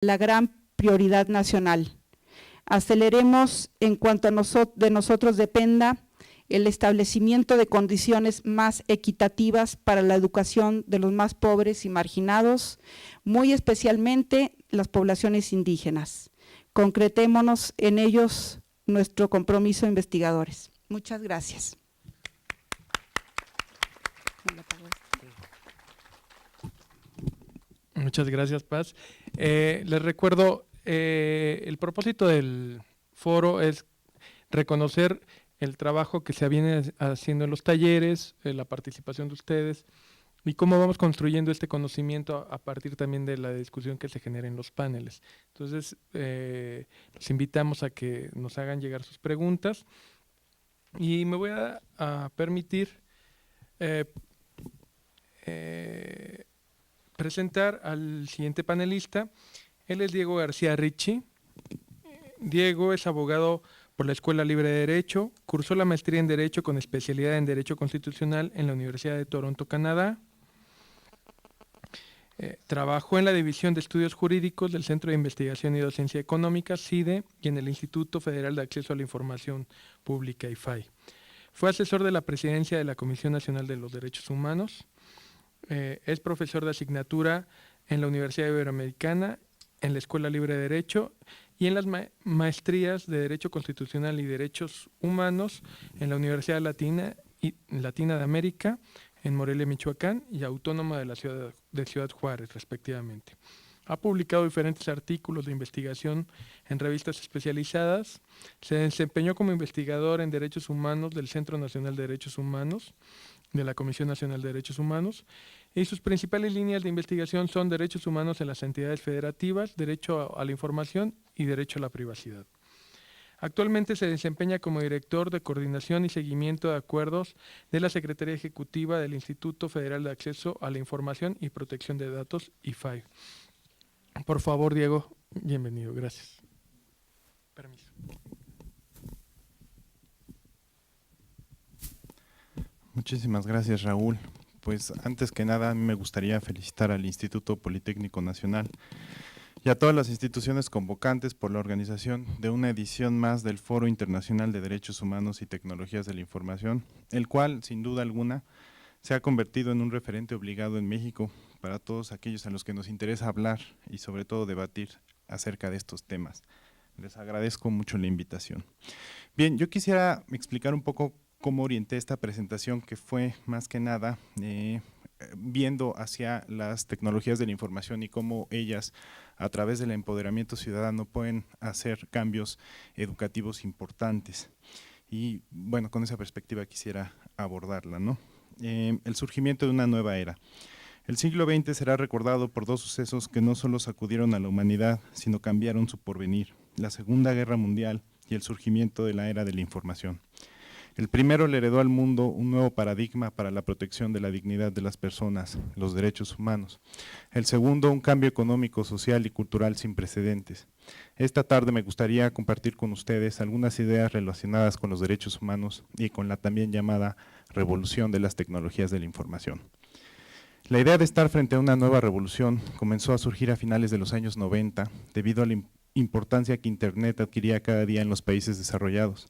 la gran prioridad nacional. Aceleremos en cuanto de nosotros dependa el establecimiento de condiciones más equitativas para la educación de los más pobres y marginados, muy especialmente las poblaciones indígenas. Concretémonos en ellos nuestro compromiso investigadores. Muchas gracias. Muchas gracias, Paz. Les recuerdo, el propósito del foro es reconocer el trabajo que se viene haciendo en los talleres, la participación de ustedes y cómo vamos construyendo este conocimiento a partir también de la discusión que se genera en los paneles. Entonces, los invitamos a que nos hagan llegar sus preguntas y me voy a permitir presentar al siguiente panelista. Él es Diego García Ricci. Diego es abogado por la Escuela Libre de Derecho, cursó la maestría en Derecho con especialidad en Derecho Constitucional en la Universidad de Toronto, Canadá. Trabajó en la División de Estudios Jurídicos del Centro de Investigación y Docencia Económica, CIDE, y en el Instituto Federal de Acceso a la Información Pública, IFAI. Fue asesor de la presidencia de la Comisión Nacional de los Derechos Humanos. Es profesor de asignatura en la Universidad Iberoamericana, en la Escuela Libre de Derecho y en las maestrías de Derecho Constitucional y Derechos Humanos en la Universidad Latina de América, en Morelia, Michoacán, y Autónoma de la Ciudad Juárez, respectivamente. Ha publicado diferentes artículos de investigación en revistas especializadas. Se desempeñó como investigador en Derechos Humanos del Centro Nacional de Derechos Humanos, de la Comisión Nacional de Derechos Humanos, y sus principales líneas de investigación son derechos humanos en las entidades federativas, derecho a la información y derecho a la privacidad. Actualmente se desempeña como director de coordinación y seguimiento de acuerdos de la Secretaría Ejecutiva del Instituto Federal de Acceso a la Información y Protección de Datos, IFAI. Por favor, Diego, bienvenido. Gracias. Permiso. Muchísimas gracias, Raúl. Pues antes que nada, a mí me gustaría felicitar al Instituto Politécnico Nacional y a todas las instituciones convocantes por la organización de una edición más del Foro Internacional de Derechos Humanos y Tecnologías de la Información, el cual, sin duda alguna, se ha convertido en un referente obligado en México para todos aquellos a los que nos interesa hablar y sobre todo debatir acerca de estos temas. Les agradezco mucho la invitación. Bien, yo quisiera explicar un poco cómo orienté esta presentación, que fue más que nada viendo hacia las tecnologías de la información y cómo ellas, a través del empoderamiento ciudadano, pueden hacer cambios educativos importantes. Y bueno, con esa perspectiva quisiera abordarla, ¿no? El surgimiento de una nueva era. El siglo XX será recordado por dos sucesos que no solo sacudieron a la humanidad, sino cambiaron su porvenir: la Segunda Guerra Mundial y el surgimiento de la era de la información. El primero le heredó al mundo un nuevo paradigma para la protección de la dignidad de las personas, los derechos humanos. El segundo, un cambio económico, social y cultural sin precedentes. Esta tarde me gustaría compartir con ustedes algunas ideas relacionadas con los derechos humanos y con la también llamada revolución de las tecnologías de la información. La idea de estar frente a una nueva revolución comenzó a surgir a finales de los años 90 debido a la importancia que Internet adquiría cada día en los países desarrollados.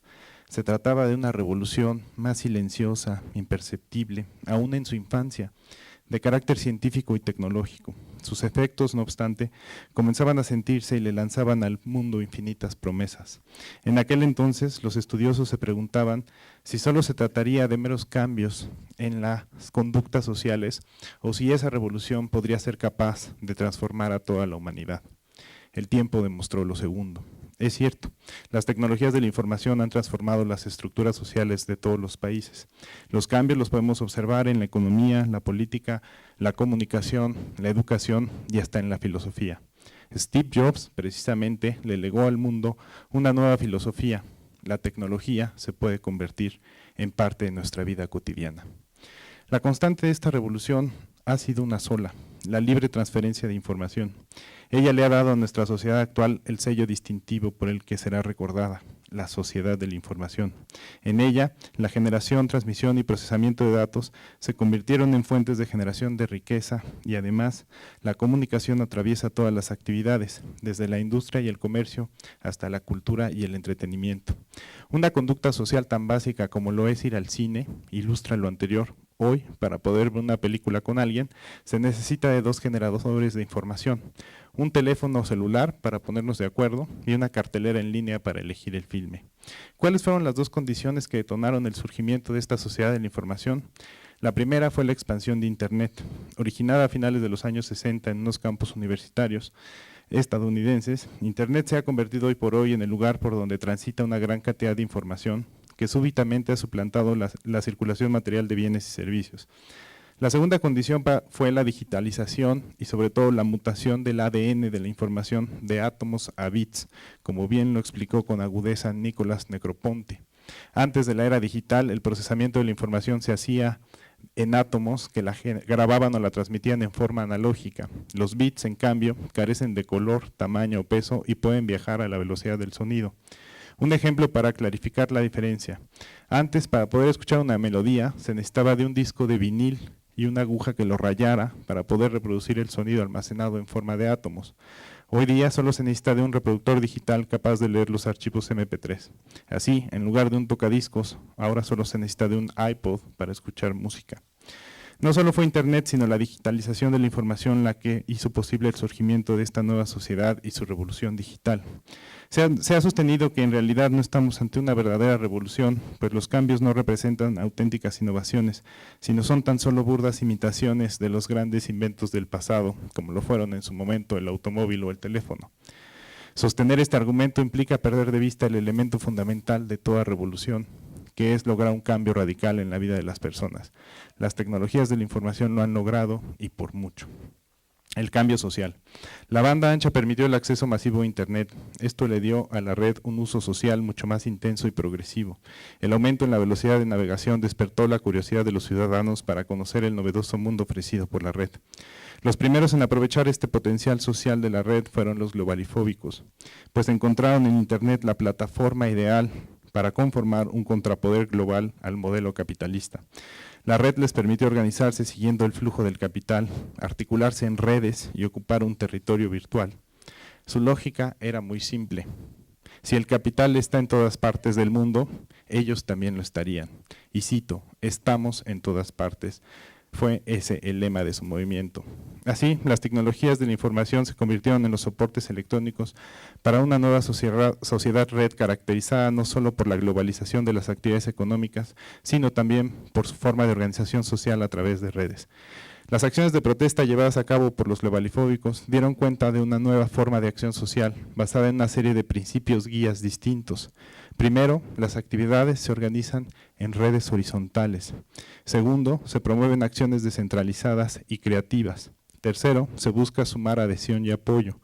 Se trataba de una revolución más silenciosa, imperceptible, aún en su infancia, de carácter científico y tecnológico. Sus efectos, no obstante, comenzaban a sentirse y le lanzaban al mundo infinitas promesas. En aquel entonces, los estudiosos se preguntaban si solo se trataría de meros cambios en las conductas sociales o si esa revolución podría ser capaz de transformar a toda la humanidad. El tiempo demostró lo segundo. Es cierto, las tecnologías de la información han transformado las estructuras sociales de todos los países. Los cambios los podemos observar en la economía, la política, la comunicación, la educación y hasta en la filosofía. Steve Jobs, precisamente, le legó al mundo una nueva filosofía: la tecnología se puede convertir en parte de nuestra vida cotidiana. La constante de esta revolución ha sido una sola: la libre transferencia de información. Ella le ha dado a nuestra sociedad actual el sello distintivo por el que será recordada: la sociedad de la información. En ella, la generación, transmisión y procesamiento de datos se convirtieron en fuentes de generación de riqueza y además la comunicación atraviesa todas las actividades, desde la industria y el comercio hasta la cultura y el entretenimiento. Una conducta social tan básica como lo es ir al cine ilustra lo anterior. Hoy, para poder ver una película con alguien, se necesita de 2 generadores de información: un teléfono celular para ponernos de acuerdo y una cartelera en línea para elegir el filme. ¿Cuáles fueron las 2 condiciones que detonaron el surgimiento de esta sociedad de la información? La primera fue la expansión de Internet, originada a finales de los años 60 en unos campus universitarios estadounidenses. Internet se ha convertido hoy por hoy en el lugar por donde transita una gran cantidad de información que súbitamente ha suplantado la circulación material de bienes y servicios. La segunda condición fue la digitalización y sobre todo la mutación del ADN de la información de átomos a bits, como bien lo explicó con agudeza Nicolás Negroponte. Antes de la era digital, el procesamiento de la información se hacía en átomos que la grababan o la transmitían en forma analógica. Los bits, en cambio, carecen de color, tamaño o peso y pueden viajar a la velocidad del sonido. Un ejemplo para clarificar la diferencia: antes, para poder escuchar una melodía, se necesitaba de un disco de vinil y una aguja que lo rayara para poder reproducir el sonido almacenado en forma de átomos. Hoy día solo se necesita de un reproductor digital capaz de leer los archivos MP3. Así, en lugar de un tocadiscos, ahora solo se necesita de un iPod para escuchar música. No solo fue Internet, sino la digitalización de la información la que hizo posible el surgimiento de esta nueva sociedad y su revolución digital. Se ha sostenido que en realidad no estamos ante una verdadera revolución, pues los cambios no representan auténticas innovaciones, sino son tan solo burdas imitaciones de los grandes inventos del pasado, como lo fueron en su momento el automóvil o el teléfono. Sostener este argumento implica perder de vista el elemento fundamental de toda revolución, que es lograr un cambio radical en la vida de las personas. Las tecnologías de la información lo han logrado y por mucho. El cambio social. La banda ancha permitió el acceso masivo a Internet. Esto le dio a la red un uso social mucho más intenso y progresivo. El aumento en la velocidad de navegación despertó la curiosidad de los ciudadanos para conocer el novedoso mundo ofrecido por la red. Los primeros en aprovechar este potencial social de la red fueron los globalifóbicos, pues encontraron en Internet la plataforma ideal para conformar un contrapoder global al modelo capitalista. La red les permitió organizarse siguiendo el flujo del capital, articularse en redes y ocupar un territorio virtual. Su lógica era muy simple: si el capital está en todas partes del mundo, ellos también lo estarían. Y cito: estamos en todas partes. Fue ese el lema de su movimiento. Así, las tecnologías de la información se convirtieron en los soportes electrónicos para una nueva sociedad red caracterizada no solo por la globalización de las actividades económicas, sino también por su forma de organización social a través de redes. Las acciones de protesta llevadas a cabo por los globalifóbicos dieron cuenta de una nueva forma de acción social basada en una serie de principios guías distintos. Primero, las actividades se organizan en redes horizontales. Segundo, se promueven acciones descentralizadas y creativas. Tercero, se busca sumar adhesión y apoyo.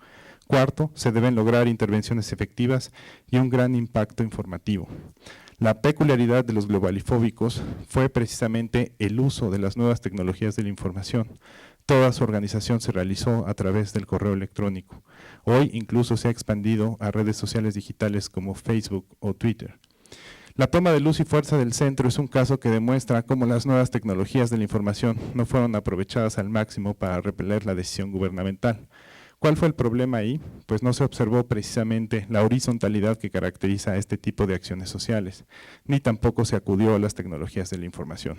Cuarto, se deben lograr intervenciones efectivas y un gran impacto informativo. La peculiaridad de los globalifóbicos fue precisamente el uso de las nuevas tecnologías de la información. Toda su organización se realizó a través del correo electrónico. Hoy incluso se ha expandido a redes sociales digitales como Facebook o Twitter. La toma de luz y fuerza del centro es un caso que demuestra cómo las nuevas tecnologías de la información no fueron aprovechadas al máximo para repeler la decisión gubernamental. ¿Cuál fue el problema ahí? Pues no se observó precisamente la horizontalidad que caracteriza a este tipo de acciones sociales, ni tampoco se acudió a las tecnologías de la información.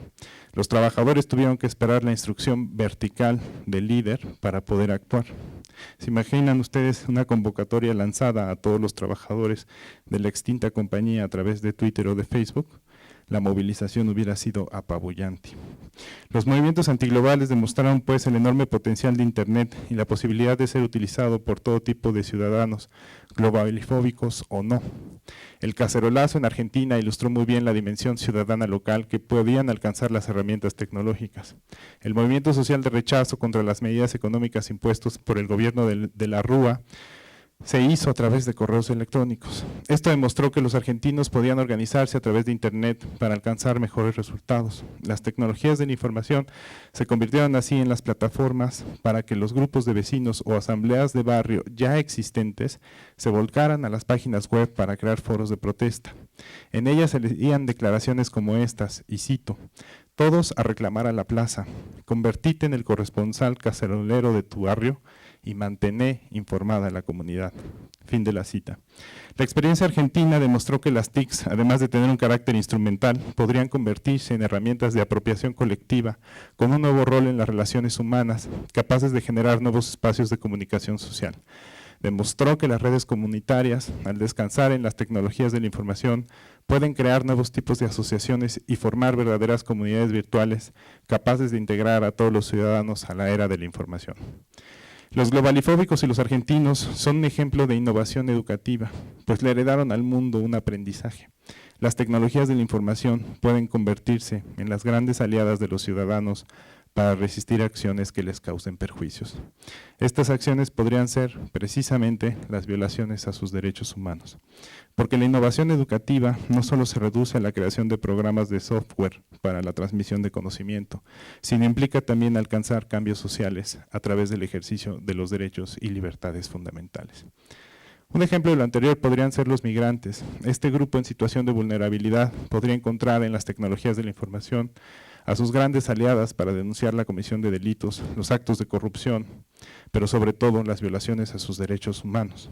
Los trabajadores tuvieron que esperar la instrucción vertical del líder para poder actuar. ¿Se imaginan ustedes una convocatoria lanzada a todos los trabajadores de la extinta compañía a través de Twitter o de Facebook? La movilización hubiera sido apabullante. Los movimientos antiglobales demostraron pues el enorme potencial de Internet y la posibilidad de ser utilizado por todo tipo de ciudadanos, globalifóbicos o no. El cacerolazo en Argentina ilustró muy bien la dimensión ciudadana local que podían alcanzar las herramientas tecnológicas. El movimiento social de rechazo contra las medidas económicas impuestas por el gobierno de la Rúa se hizo a través de correos electrónicos. Esto demostró que los argentinos podían organizarse a través de Internet para alcanzar mejores resultados. Las tecnologías de la información se convirtieron así en las plataformas para que los grupos de vecinos o asambleas de barrio ya existentes se volcaran a las páginas web para crear foros de protesta. En ellas se leían declaraciones como estas, y cito: "Todos a reclamar a la plaza, convertite en el corresponsal cacerolero de tu barrio y mantener informada a la comunidad". Fin de la cita. La experiencia argentina demostró que las TICs, además de tener un carácter instrumental, podrían convertirse en herramientas de apropiación colectiva, con un nuevo rol en las relaciones humanas, capaces de generar nuevos espacios de comunicación social. Demostró que las redes comunitarias, al descansar en las tecnologías de la información, pueden crear nuevos tipos de asociaciones y formar verdaderas comunidades virtuales capaces de integrar a todos los ciudadanos a la era de la información. Los globalifóbicos y los argentinos son un ejemplo de innovación educativa, pues le heredaron al mundo un aprendizaje. Las tecnologías de la información pueden convertirse en las grandes aliadas de los ciudadanos para resistir acciones que les causen perjuicios. Estas acciones podrían ser precisamente las violaciones a sus derechos humanos, porque la innovación educativa no solo se reduce a la creación de programas de software para la transmisión de conocimiento, sino implica también alcanzar cambios sociales a través del ejercicio de los derechos y libertades fundamentales. Un ejemplo de lo anterior podrían ser los migrantes. Este grupo en situación de vulnerabilidad podría encontrar en las tecnologías de la información a sus grandes aliadas para denunciar la comisión de delitos, los actos de corrupción, pero sobre todo las violaciones a sus derechos humanos.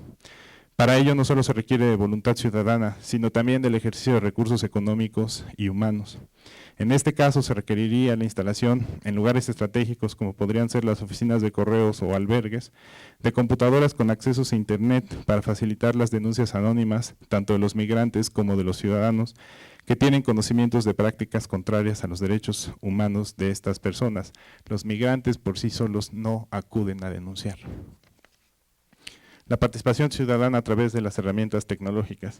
Para ello no solo se requiere de voluntad ciudadana, sino también del ejercicio de recursos económicos y humanos. En este caso se requeriría la instalación en lugares estratégicos como podrían ser las oficinas de correos o albergues, de computadoras con accesos a Internet para facilitar las denuncias anónimas, tanto de los migrantes como de los ciudadanos, que tienen conocimientos de prácticas contrarias a los derechos humanos de estas personas. Los migrantes por sí solos no acuden a denunciar. La participación ciudadana a través de las herramientas tecnológicas.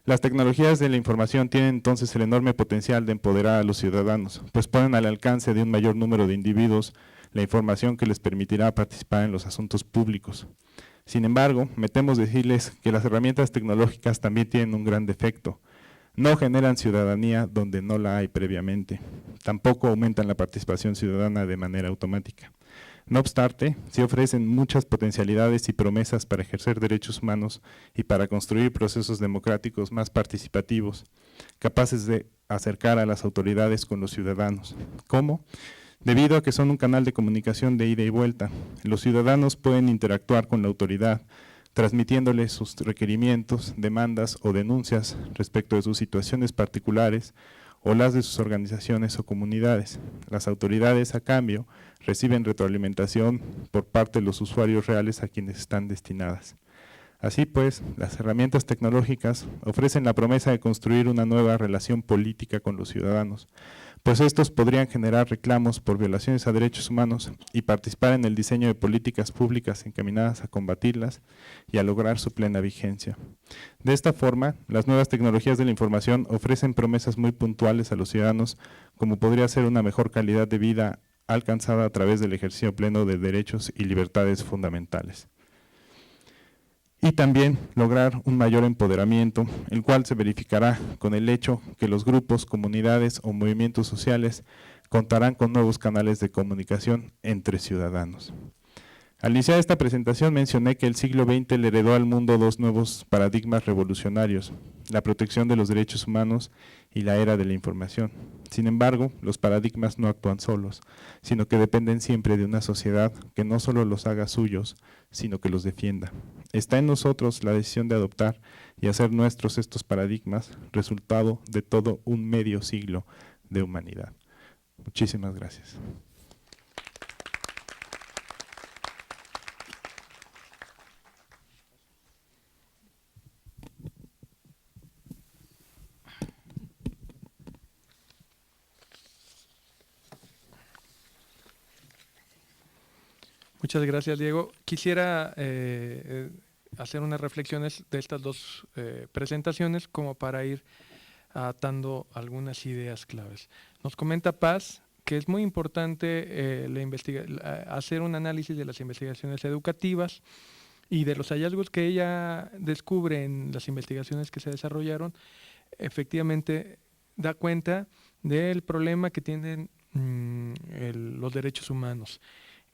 Las tecnologías de la información tienen entonces el enorme potencial de empoderar a los ciudadanos, pues ponen al alcance de un mayor número de individuos la información que les permitirá participar en los asuntos públicos. Sin embargo, me temo decirles que las herramientas tecnológicas también tienen un gran defecto. No generan ciudadanía donde no la hay previamente. Tampoco aumentan la participación ciudadana de manera automática. No obstante, sí ofrecen muchas potencialidades y promesas para ejercer derechos humanos y para construir procesos democráticos más participativos, capaces de acercar a las autoridades con los ciudadanos. ¿Cómo? Debido a que son un canal de comunicación de ida y vuelta, los ciudadanos pueden interactuar con la autoridad, transmitiéndoles sus requerimientos, demandas o denuncias respecto de sus situaciones particulares o las de sus organizaciones o comunidades. Las autoridades, a cambio, reciben retroalimentación por parte de los usuarios reales a quienes están destinadas. Así pues, las herramientas tecnológicas ofrecen la promesa de construir una nueva relación política con los ciudadanos, pues estos podrían generar reclamos por violaciones a derechos humanos y participar en el diseño de políticas públicas encaminadas a combatirlas y a lograr su plena vigencia. De esta forma, las nuevas tecnologías de la información ofrecen promesas muy puntuales a los ciudadanos, como podría ser una mejor calidad de vida alcanzada a través del ejercicio pleno de derechos y libertades fundamentales. Y también lograr un mayor empoderamiento, el cual se verificará con el hecho que los grupos, comunidades o movimientos sociales contarán con nuevos canales de comunicación entre ciudadanos. Al iniciar esta presentación mencioné que el siglo XX le heredó al mundo dos nuevos paradigmas revolucionarios, la protección de los derechos humanos y la era de la información. Sin embargo, los paradigmas no actúan solos, sino que dependen siempre de una sociedad que no solo los haga suyos, sino que los defienda. Está en nosotros la decisión de adoptar y hacer nuestros estos paradigmas, resultado de todo un medio siglo de humanidad. Muchísimas gracias. Muchas gracias, Diego. Quisiera hacer unas reflexiones de estas dos presentaciones como para ir atando algunas ideas claves. Nos comenta Paz que es muy importante hacer un análisis de las investigaciones educativas Y de los hallazgos que ella descubre en las investigaciones que se desarrollaron, efectivamente da cuenta del problema que tienen los derechos humanos.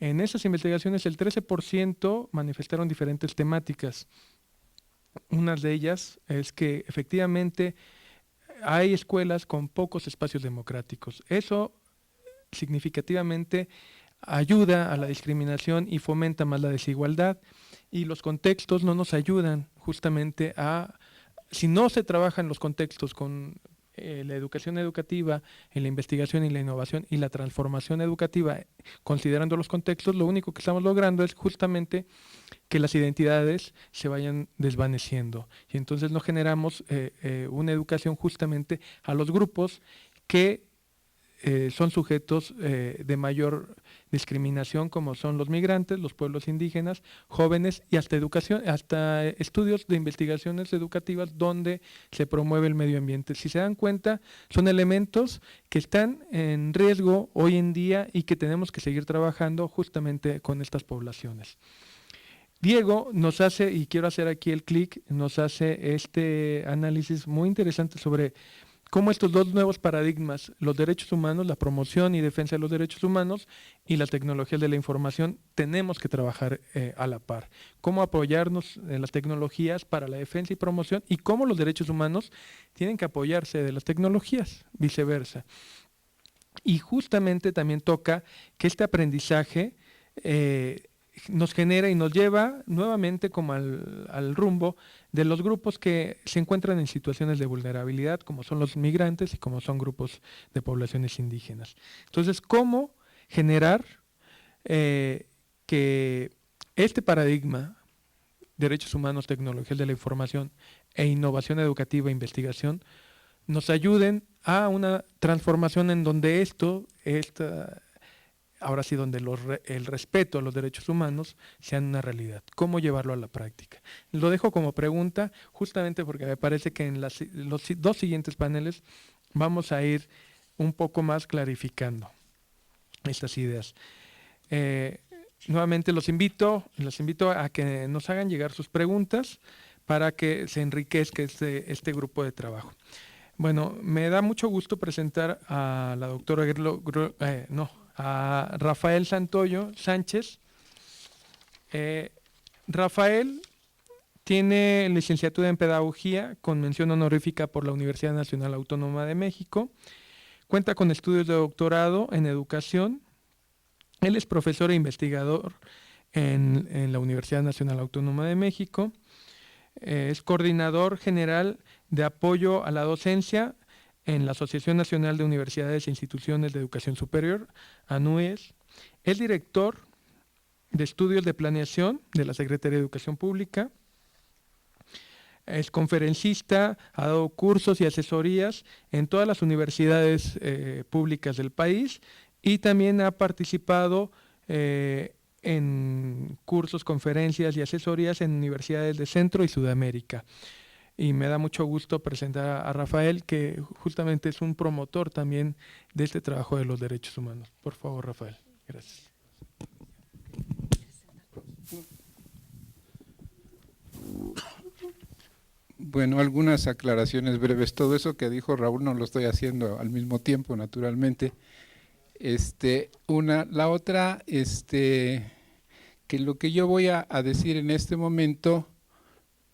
En esas investigaciones el 13% manifestaron diferentes temáticas. Una de ellas es que efectivamente hay escuelas con pocos espacios democráticos. Eso significativamente ayuda a la discriminación y fomenta más la desigualdad, y los contextos no nos ayudan justamente si no se trabaja en los contextos con la educación educativa, en la investigación y la innovación y la transformación educativa, considerando los contextos, lo único que estamos logrando es justamente que las identidades se vayan desvaneciendo, y entonces no generamos una educación justamente a los grupos que son sujetos de mayor discriminación, como son los migrantes, los pueblos indígenas, jóvenes, y hasta estudios de investigaciones educativas donde se promueve el medio ambiente. Si se dan cuenta, son elementos que están en riesgo hoy en día y que tenemos que seguir trabajando justamente con estas poblaciones. Diego nos hace, y quiero hacer aquí el clic, nos hace este análisis muy interesante sobre cómo estos dos nuevos paradigmas, los derechos humanos, la promoción y defensa de los derechos humanos, y las tecnologías de la información, tenemos que trabajar a la par. Cómo apoyarnos en las tecnologías para la defensa y promoción, y cómo los derechos humanos tienen que apoyarse de las tecnologías, viceversa. Y justamente también toca que este aprendizaje nos genera y nos lleva nuevamente como al rumbo de los grupos que se encuentran en situaciones de vulnerabilidad, como son los migrantes y como son grupos de poblaciones indígenas. Entonces, ¿cómo generar que este paradigma, derechos humanos, tecnologías de la información e innovación educativa e investigación, nos ayuden a una transformación en donde ahora sí, donde el respeto a los derechos humanos sean una realidad? ¿Cómo llevarlo a la práctica? Lo dejo como pregunta justamente porque me parece que en los dos siguientes paneles vamos a ir un poco más clarificando estas ideas. Nuevamente los invito a que nos hagan llegar sus preguntas para que se enriquezca este grupo de trabajo. Bueno, me da mucho gusto presentar a la doctora a Rafael Santoyo Sánchez. Rafael tiene licenciatura en Pedagogía con mención honorífica por la Universidad Nacional Autónoma de México. Cuenta con estudios de doctorado en Educación. Él es profesor e investigador en la Universidad Nacional Autónoma de México. Es coordinador general de apoyo a la docencia en la Asociación Nacional de Universidades e Instituciones de Educación Superior, ANUES. Es director de Estudios de Planeación de la Secretaría de Educación Pública. Es conferencista, ha dado cursos y asesorías en todas las universidades públicas del país, y también ha participado en cursos, conferencias y asesorías en universidades de Centro y Sudamérica. Y me da mucho gusto presentar a Rafael, que justamente es un promotor también de este trabajo de los derechos humanos. Por favor, Rafael. Gracias. Bueno, algunas aclaraciones breves. Todo eso que dijo Raúl no lo estoy haciendo al mismo tiempo, naturalmente. La otra, que lo que yo voy a decir en este momento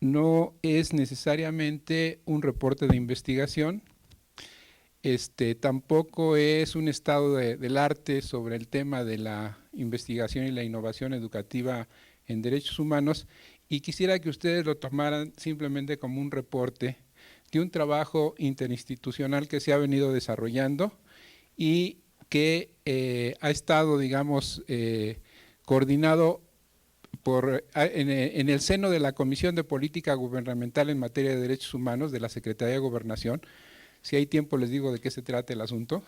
no es necesariamente un reporte de investigación, tampoco es un estado del arte sobre el tema de la investigación y la innovación educativa en derechos humanos, y quisiera que ustedes lo tomaran simplemente como un reporte de un trabajo interinstitucional que se ha venido desarrollando y que ha estado, digamos, coordinado en el seno de la Comisión de Política Gubernamental en Materia de Derechos Humanos de la Secretaría de Gobernación. Si hay tiempo les digo de qué se trata el asunto.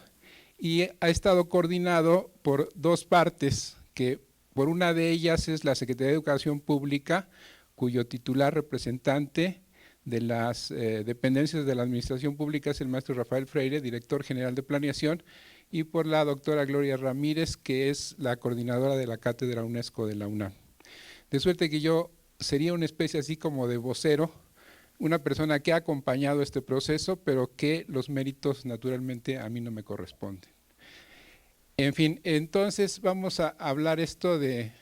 Y ha estado coordinado por dos partes, que por una de ellas es la Secretaría de Educación Pública, cuyo titular representante de las dependencias de la Administración Pública es el maestro Rafael Freire, director general de Planeación, y por la doctora Gloria Ramírez, que es la coordinadora de la Cátedra UNESCO de la UNAM. De suerte que yo sería una especie así como de vocero, una persona que ha acompañado este proceso, pero que los méritos naturalmente a mí no me corresponden. En fin, entonces vamos a hablar esto de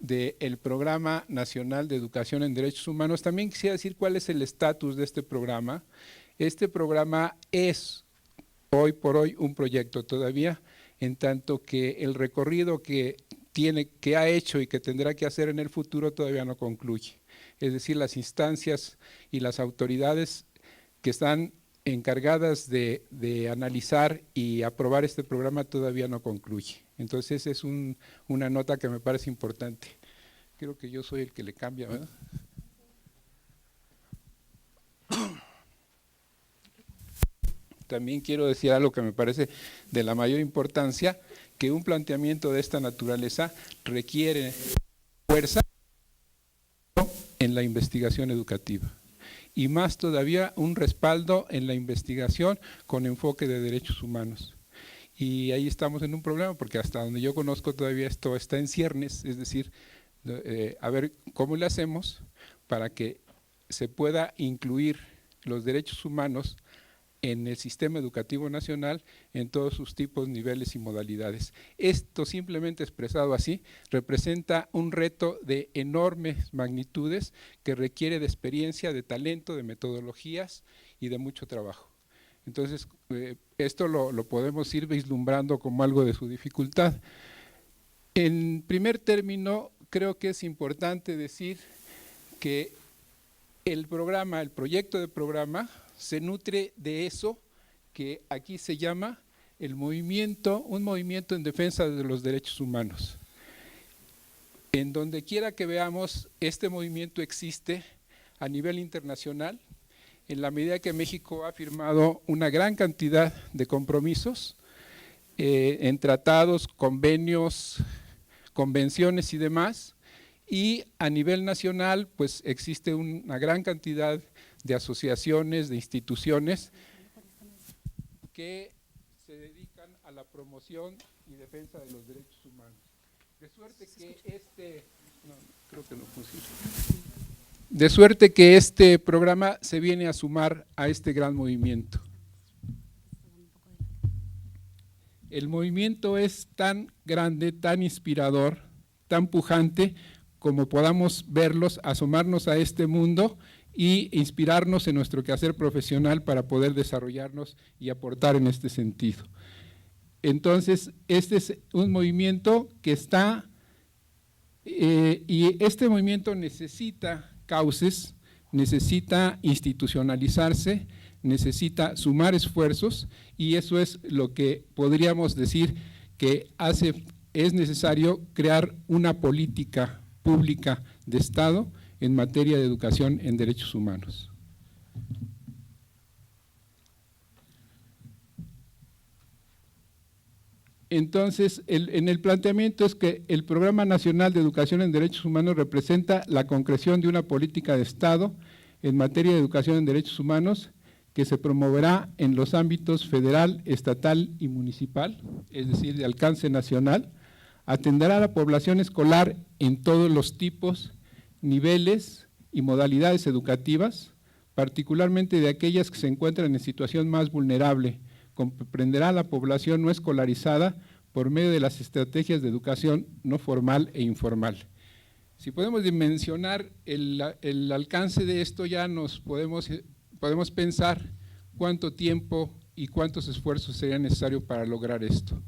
el Programa Nacional de Educación en Derechos Humanos. También quisiera decir cuál es el estatus de este programa. Este programa es hoy por hoy un proyecto todavía, en tanto que el recorrido que ha hecho y que tendrá que hacer en el futuro todavía no concluye. Es decir, las instancias y las autoridades que están encargadas de analizar y aprobar este programa todavía no concluye. Entonces, esa es una nota que me parece importante. Creo que yo soy el que le cambia, ¿verdad? También quiero decir algo que me parece de la mayor importancia, que un planteamiento de esta naturaleza requiere fuerza en la investigación educativa y más todavía un respaldo en la investigación con enfoque de derechos humanos. Y ahí estamos en un problema porque hasta donde yo conozco todavía esto está en ciernes, es decir, a ver cómo le hacemos para que se pueda incluir los derechos humanos en el sistema educativo nacional en todos sus tipos, niveles y modalidades. Esto simplemente expresado así representa un reto de enormes magnitudes que requiere de experiencia, de talento, de metodologías y de mucho trabajo. Entonces, esto lo podemos ir vislumbrando como algo de su dificultad. En primer término, creo que es importante decir que el proyecto de programa se nutre de eso que aquí se llama un movimiento en defensa de los derechos humanos. En donde quiera que veamos, este movimiento existe a nivel internacional, en la medida que México ha firmado una gran cantidad de compromisos en tratados, convenios, convenciones y demás, y a nivel nacional pues existe una gran cantidad de asociaciones, de instituciones que se dedican a la promoción y defensa de los derechos humanos. De suerte que este programa se viene a sumar a este gran movimiento. El movimiento es tan grande, tan inspirador, tan pujante, como podamos verlos, asomarnos a este mundo y inspirarnos en nuestro quehacer profesional para poder desarrollarnos y aportar en este sentido. Entonces, este es un movimiento que está, y este movimiento necesita cauces, necesita institucionalizarse, necesita sumar esfuerzos, y eso es lo que podríamos decir que es necesario crear una política pública de Estado en materia de educación en derechos humanos. Entonces, en el planteamiento es que el Programa Nacional de Educación en Derechos Humanos representa la concreción de una política de Estado en materia de educación en derechos humanos que se promoverá en los ámbitos federal, estatal y municipal, es decir, de alcance nacional, atenderá a la población escolar en todos los tipos, niveles y modalidades educativas, particularmente de aquellas que se encuentran en situación más vulnerable, comprenderá a la población no escolarizada por medio de las estrategias de educación no formal e informal. Si podemos dimensionar el alcance de esto, ya nos podemos pensar cuánto tiempo y cuántos esfuerzos serían necesarios para lograr esto.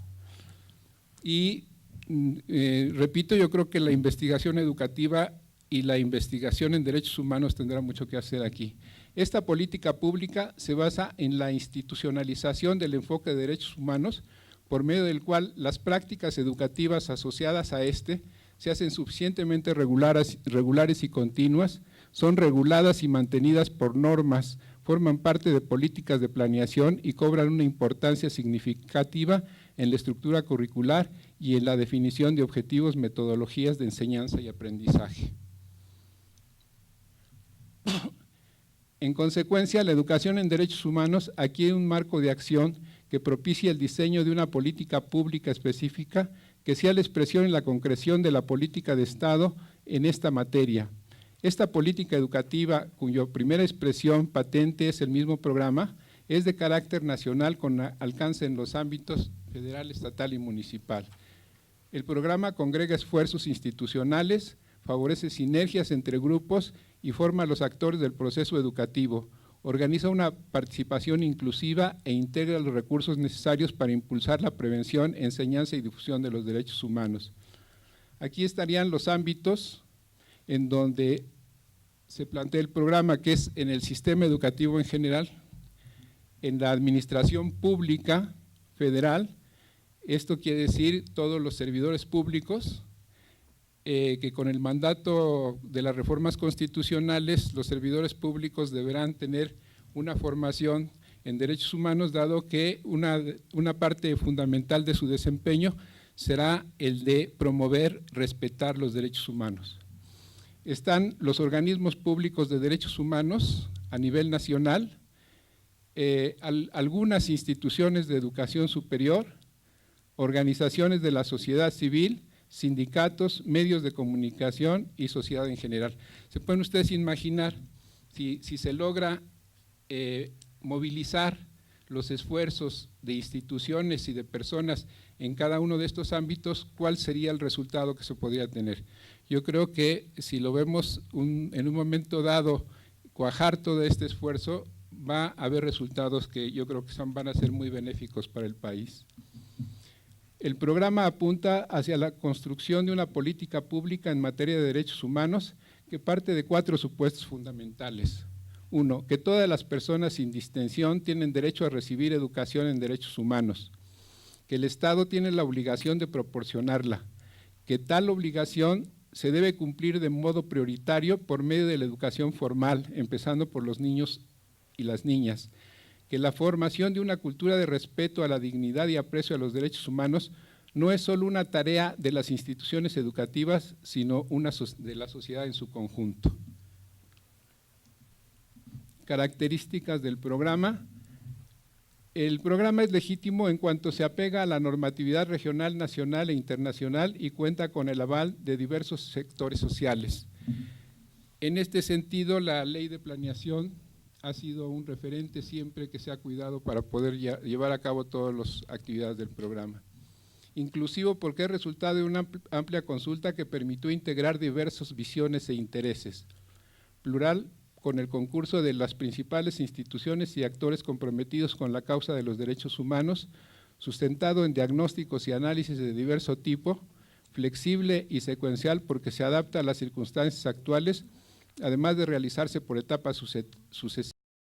Y repito, yo creo que la investigación educativa y la investigación en derechos humanos tendrá mucho que hacer aquí. Esta política pública se basa en la institucionalización del enfoque de derechos humanos, por medio del cual las prácticas educativas asociadas a este se hacen suficientemente regulares y continuas, son reguladas y mantenidas por normas, forman parte de políticas de planeación y cobran una importancia significativa en la estructura curricular y en la definición de objetivos, metodologías de enseñanza y aprendizaje. En consecuencia, la educación en derechos humanos adquiere un marco de acción que propicia el diseño de una política pública específica que sea la expresión y la concreción de la política de Estado en esta materia, Esta política educativa, cuya primera expresión patente es el mismo programa, es de carácter nacional con alcance en los ámbitos federal, estatal y municipal. El programa congrega esfuerzos institucionales, favorece sinergias entre grupos y forma a los actores del proceso educativo, organiza una participación inclusiva e integra los recursos necesarios para impulsar la prevención, enseñanza y difusión de los derechos humanos. Aquí estarían los ámbitos en donde se plantea el programa, que es en el sistema educativo en general, en la administración pública federal. Esto quiere decir todos los servidores públicos, que con el mandato de las reformas constitucionales, los servidores públicos deberán tener una formación en derechos humanos, dado que una parte fundamental de su desempeño será el de promover, respetar los derechos humanos. Están los organismos públicos de derechos humanos a nivel nacional, algunas instituciones de educación superior, organizaciones de la sociedad civil, sindicatos, medios de comunicación y sociedad en general. ¿Se pueden ustedes imaginar si se logra movilizar los esfuerzos de instituciones y de personas en cada uno de estos ámbitos, cuál sería el resultado que se podría tener? Yo creo que si lo vemos en un momento dado, cuajar todo este esfuerzo, va a haber resultados que yo creo que van a ser muy benéficos para el país. El programa apunta hacia la construcción de una política pública en materia de derechos humanos que parte de 4 supuestos fundamentales. 1, que todas las personas sin distinción tienen derecho a recibir educación en derechos humanos, que el Estado tiene la obligación de proporcionarla, que tal obligación se debe cumplir de modo prioritario por medio de la educación formal, empezando por los niños y las niñas, que la formación de una cultura de respeto a la dignidad y aprecio a los derechos humanos no es solo una tarea de las instituciones educativas, sino de la sociedad en su conjunto. Características del programa. El programa es legítimo en cuanto se apega a la normatividad regional, nacional e internacional y cuenta con el aval de diversos sectores sociales. En este sentido, la ley de planeación ha sido un referente siempre que se ha cuidado para poder llevar a cabo todas las actividades del programa. Inclusivo porque es resultado de una amplia consulta que permitió integrar diversas visiones e intereses. Plural, con el concurso de las principales instituciones y actores comprometidos con la causa de los derechos humanos, sustentado en diagnósticos y análisis de diverso tipo, flexible y secuencial porque se adapta a las circunstancias actuales, además de realizarse por etapas sucesivas